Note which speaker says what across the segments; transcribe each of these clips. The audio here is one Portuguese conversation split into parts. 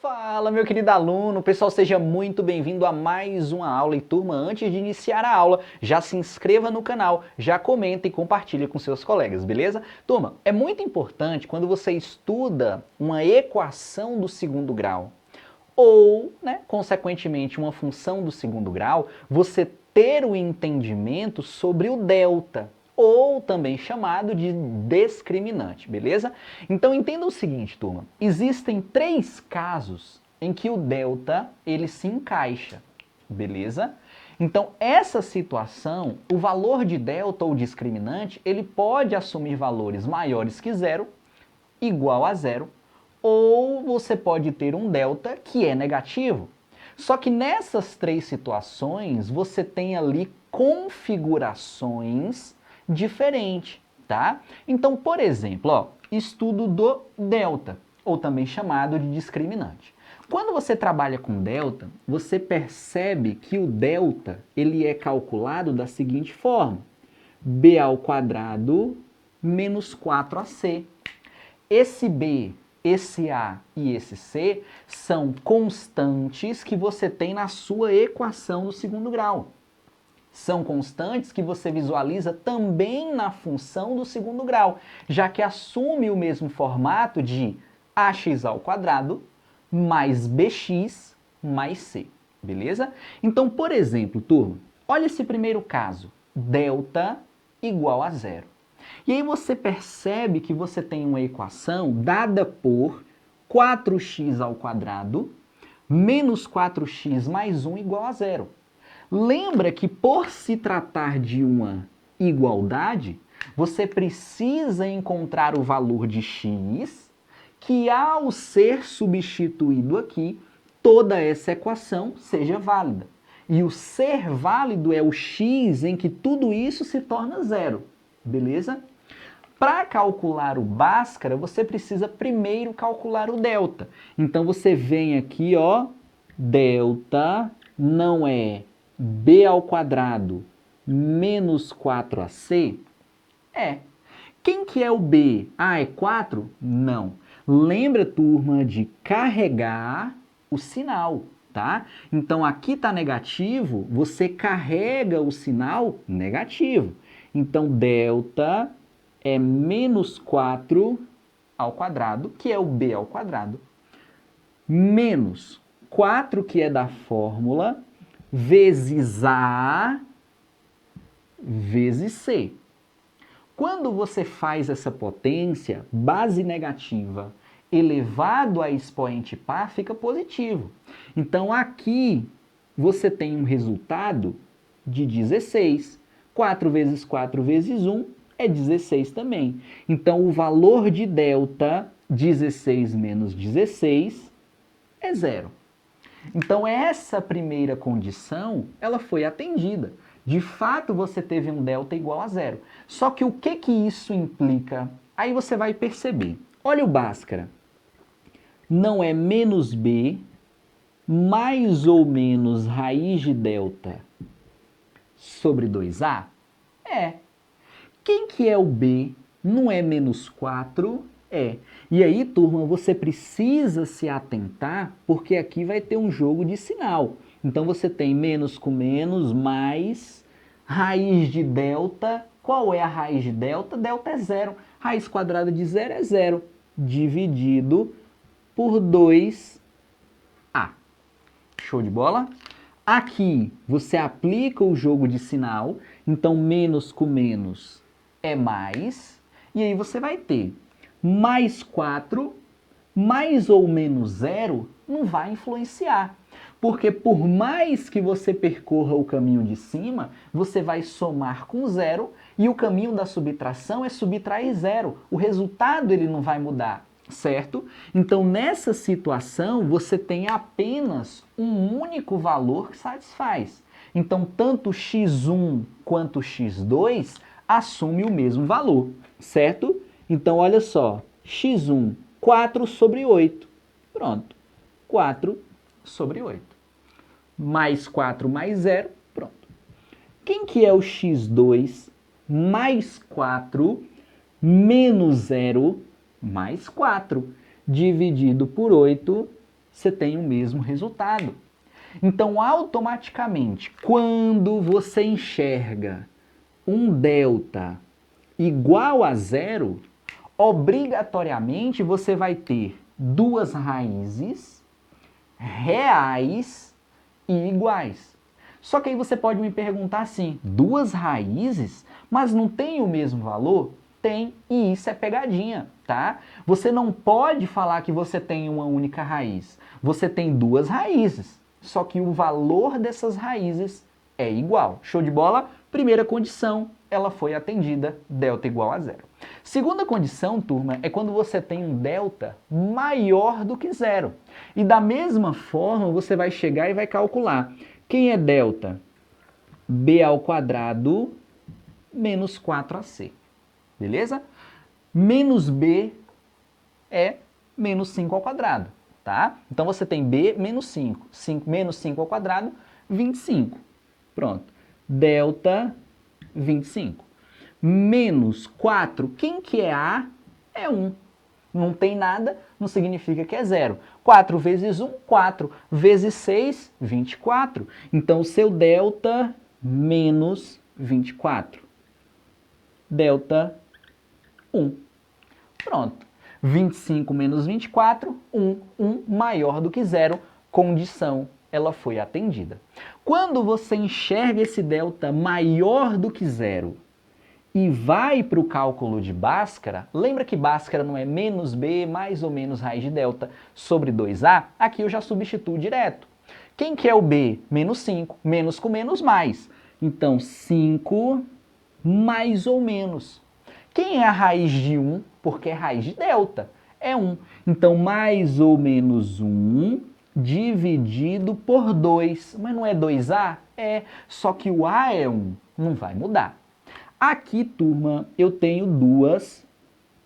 Speaker 1: Fala, meu querido aluno, pessoal, seja muito bem-vindo a mais uma aula. E turma, antes de iniciar a aula, já se inscreva no canal, já comenta e compartilha com seus colegas, beleza? Turma, é muito importante quando você estuda uma equação do segundo grau ou, consequentemente, uma função do segundo grau, você ter o entendimento sobre o delta, ou também chamado de discriminante, beleza? Então entenda o seguinte, turma, existem três casos em que o delta ele se encaixa, beleza? Então essa situação, o valor de delta ou discriminante, ele pode assumir valores maiores que zero, igual a zero, ou você pode ter um delta que é negativo. Só que nessas três situações, você tem ali configurações diferentes, tá? Então, por exemplo, ó, estudo do delta, ou também chamado de discriminante. Quando você trabalha com delta, você percebe que o delta ele é calculado da seguinte forma: b ao quadrado menos 4ac. Esse B, esse A e esse C são constantes que você tem na sua equação do segundo grau. São constantes que você visualiza também na função do segundo grau, já que assume o mesmo formato de ax ao quadrado mais bx mais c, beleza? Então, por exemplo, turma, olha esse primeiro caso, delta igual a zero. E aí você percebe que você tem uma equação dada por 4x ao quadrado menos 4x mais 1 igual a zero. Lembra que por se tratar de uma igualdade, você precisa encontrar o valor de x, que ao ser substituído aqui, toda essa equação seja válida. E o ser válido é o x em que tudo isso se torna zero. Beleza? Para calcular o Bhaskara, você precisa primeiro calcular o delta. Então você vem aqui, ó, delta não é b ao quadrado menos 4ac? É. Quem que é o b? Ah, é 4? Não. Lembra, turma, de carregar o sinal, tá? Então aqui está negativo, você carrega o sinal negativo. Então delta é menos 4 ao quadrado, que é o b ao quadrado, menos 4, que é da fórmula, vezes a vezes c. Quando você faz essa potência, base negativa elevado a expoente par, fica positivo. Então aqui você tem um resultado de 16. 4 vezes 4 vezes 1 é 16 também. Então o valor de delta, 16 menos 16, é zero. Então essa primeira condição, ela foi atendida. De fato, você teve um delta igual a zero. Só que o que isso implica? Aí você vai perceber. Olha o Bhaskara. Não é menos b mais ou menos raiz de delta sobre 2a? É. Quem que é o b? Não é menos 4? É. E aí, turma, você precisa se atentar, porque aqui vai ter um jogo de sinal. Então você tem menos com menos, mais raiz de delta. Qual é a raiz de delta? Delta é zero. Raiz quadrada de zero é zero, dividido por 2a. Show de bola? Aqui você aplica o jogo de sinal, então menos com menos é mais, e aí você vai ter mais 4, mais ou menos zero, não vai influenciar. Porque por mais que você percorra o caminho de cima, você vai somar com zero, e o caminho da subtração é subtrair zero. O resultado ele não vai mudar, certo? Então nessa situação você tem apenas um único valor que satisfaz. Então tanto x1 quanto x2 assume o mesmo valor, certo? Então olha só, x1, 4 sobre 8. Pronto, 4 sobre 8. Mais 4 mais 0, pronto. Quem que é o x2 mais 4 menos 0 mais 4, dividido por 8 você tem o mesmo resultado. Então, automaticamente, quando você enxerga um delta igual a zero, obrigatoriamente você vai ter duas raízes reais e iguais. Só que aí você pode me perguntar assim, duas raízes, mas não tem o mesmo valor? Tem, e isso é pegadinha, tá? Você não pode falar que você tem uma única raiz. Você tem duas raízes, só que o valor dessas raízes é igual. Show de bola? Primeira condição, ela foi atendida, delta igual a zero. Segunda condição, turma, é quando você tem um delta maior do que zero. E da mesma forma, você vai chegar e vai calcular. Quem é delta? B ao quadrado menos 4ac. Beleza? Menos B é menos 5 ao quadrado, tá? Então você tem B menos 5. Menos 5 ao quadrado, 25. Pronto. Delta 25. Menos 4, quem que é A? É 1. Não tem nada, não significa que é zero. 4 vezes 1, 4. Vezes 6, 24. Então, o seu delta menos 24. Delta 1. Pronto. 25 menos 24, 1. 1 maior do que zero. Condição, ela foi atendida. Quando você enxerga esse delta maior do que zero e vai para o cálculo de Bhaskara, lembra que Bhaskara não é menos b mais ou menos raiz de delta sobre 2a? Aqui eu já substituo direto. Quem que é o b? Menos 5. Menos com menos, mais. Então, 5 mais ou menos. Quem é a raiz de 1? Porque é raiz de delta. É 1. Então, mais ou menos 1 dividido por 2. Mas não é 2a? É. Só que o a é 1. Não vai mudar. Aqui, turma, eu tenho duas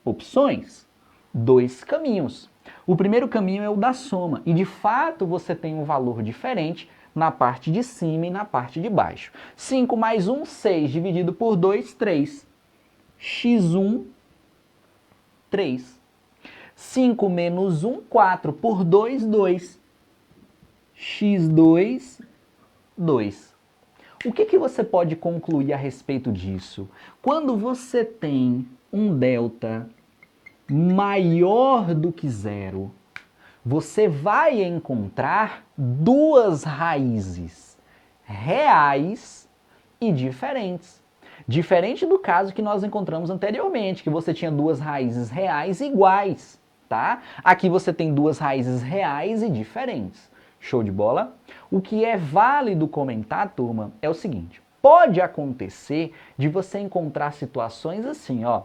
Speaker 1: opções, dois caminhos. O primeiro caminho é o da soma, e de fato você tem um valor diferente na parte de cima e na parte de baixo. 5 mais 1, 6, dividido por 2, 3. x1, 3. 5 menos 1, 4, por 2, 2. x2, 2. O que você pode concluir a respeito disso? Quando você tem um delta maior do que zero, você vai encontrar duas raízes reais e diferentes. Diferente do caso que nós encontramos anteriormente, que você tinha duas raízes reais iguais, tá? Aqui você tem duas raízes reais e diferentes. Show de bola? O que é válido comentar, turma, é o seguinte. Pode acontecer de você encontrar situações assim, ó.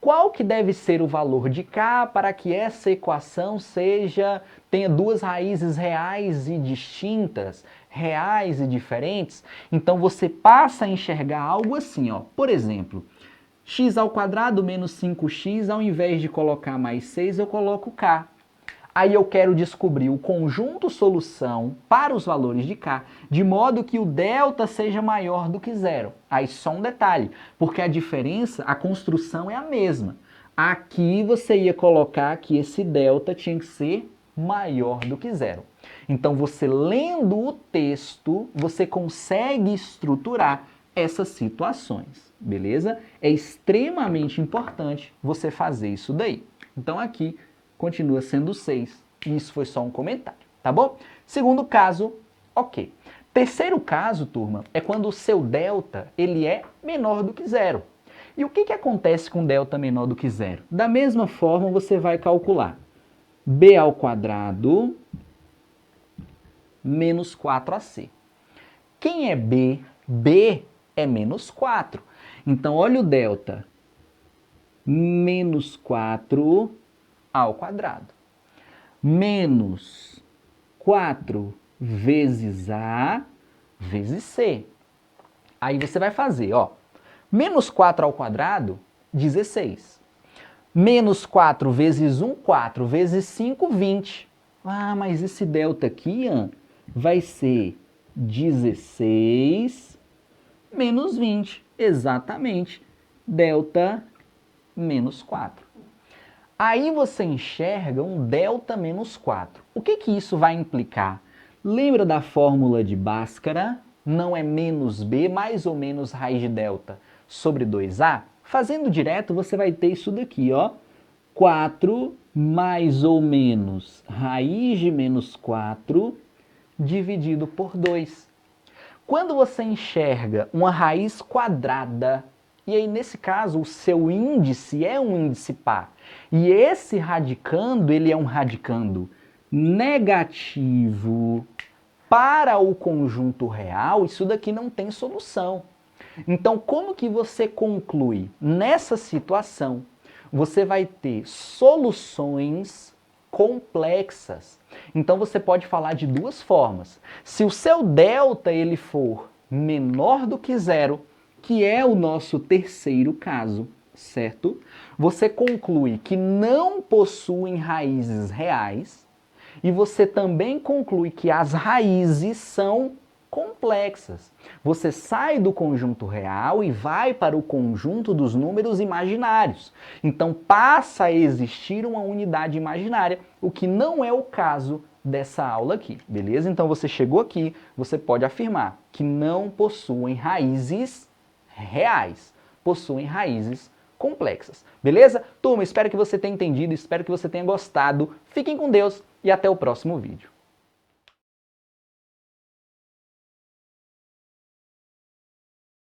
Speaker 1: Qual que deve ser o valor de K para que essa equação tenha duas raízes reais e distintas, reais e diferentes? Então você passa a enxergar algo assim, ó. Por exemplo, x ao quadrado menos 5x, ao invés de colocar mais 6, eu coloco K. Aí eu quero descobrir o conjunto solução para os valores de K, de modo que o delta seja maior do que zero. Aí só um detalhe, porque a diferença, a construção é a mesma. Aqui você ia colocar que esse delta tinha que ser maior do que zero. Então você lendo o texto, você consegue estruturar essas situações, beleza? É extremamente importante você fazer isso daí. Então aqui continua sendo 6. Isso foi só um comentário, tá bom? Segundo caso, ok. Terceiro caso, turma, é quando o seu delta ele é menor do que zero. E o que acontece com delta menor do que zero? Da mesma forma, você vai calcular b ao quadrado menos 4ac. Quem é b? B é menos 4. Então, olha o delta. Menos 4 ao quadrado. Menos 4 vezes A vezes C. Aí você vai fazer, ó. Menos 4 ao quadrado, 16. Menos 4 vezes 1, 4. Vezes 5, 20. Ah, mas esse delta aqui, ó, vai ser 16 menos 20. Exatamente. Delta menos 4. Aí você enxerga um delta menos 4. O que que isso vai implicar? Lembra da fórmula de Bhaskara? Não é menos b mais ou menos raiz de delta sobre 2a? Fazendo direto, você vai ter isso daqui, ó. 4 mais ou menos raiz de menos 4 dividido por 2. Quando você enxerga uma raiz quadrada, e aí nesse caso o seu índice é um índice par, e esse radicando, ele é um radicando negativo para o conjunto real, isso daqui não tem solução. Então, como que você conclui? Nessa situação, você vai ter soluções complexas. Então, você pode falar de duas formas. Se o seu delta ele for menor do que zero, que é o nosso terceiro caso, certo? Você conclui que não possuem raízes reais e você também conclui que as raízes são complexas. Você sai do conjunto real e vai para o conjunto dos números imaginários. Então passa a existir uma unidade imaginária, o que não é o caso dessa aula aqui, beleza? Então você chegou aqui, você pode afirmar que não possuem raízes reais, possuem raízes complexas, beleza? Turma, espero que você tenha entendido, espero que você tenha gostado. Fiquem com Deus e até o próximo vídeo.